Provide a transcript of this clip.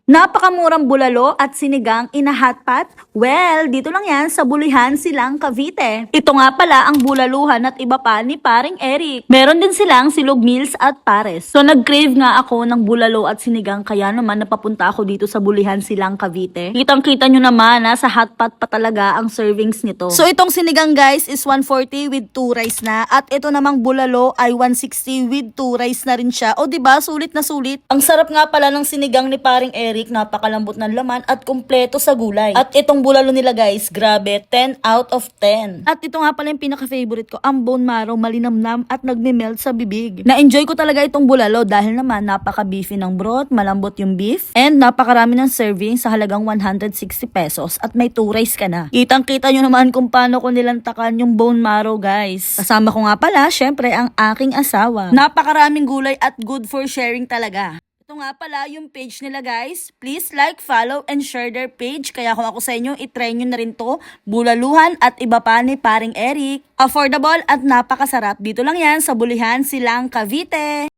Napakamurang bulalo at sinigang ina-hotpot? Well, dito lang yan sa Bulihan, Silang, Cavite. Ito nga pala ang bulaluhan at iba pa ni paring Eric. Meron din silang silog meals at pares. So nag-crave nga ako ng bulalo at sinigang kaya naman napapunta ako dito sa Bulihan, Silang, Cavite. Kitang-kita nyo naman na sa hotpot pa talaga ang servings nito. So itong sinigang guys is 140 with 2 rice na at ito namang bulalo ay 160 with 2 rice na rin siya. O diba, sulit na sulit. Ang sarap nga pala ng sinigang ni paring Eric. Napakalambot ng laman at kumpleto sa gulay. At itong bulalo nila guys, grabe, 10 out of 10. At ito nga pala yung pinaka-favorite ko, ang bone marrow, malinamnam at nagme-melt sa bibig. Na-enjoy ko talaga itong bulalo dahil naman napaka-beefy ng broth, malambot yung beef, and napakarami ng serving sa halagang 160 pesos at may 2 rice ka na. Kitang-kita nyo naman kung paano ko nilantakan yung bone marrow guys. Kasama ko nga pala, syempre, ang aking asawa. Napakaraming gulay at good for sharing talaga. Ito nga pala yung page nila guys. Please like, follow, and share their page. Kaya kung ako sa inyo, itry nyo na rin to. Bulaluhan at iba pa ni paring Eric. Affordable at napakasarap. Dito lang yan sa Bulihan, Silang, Cavite.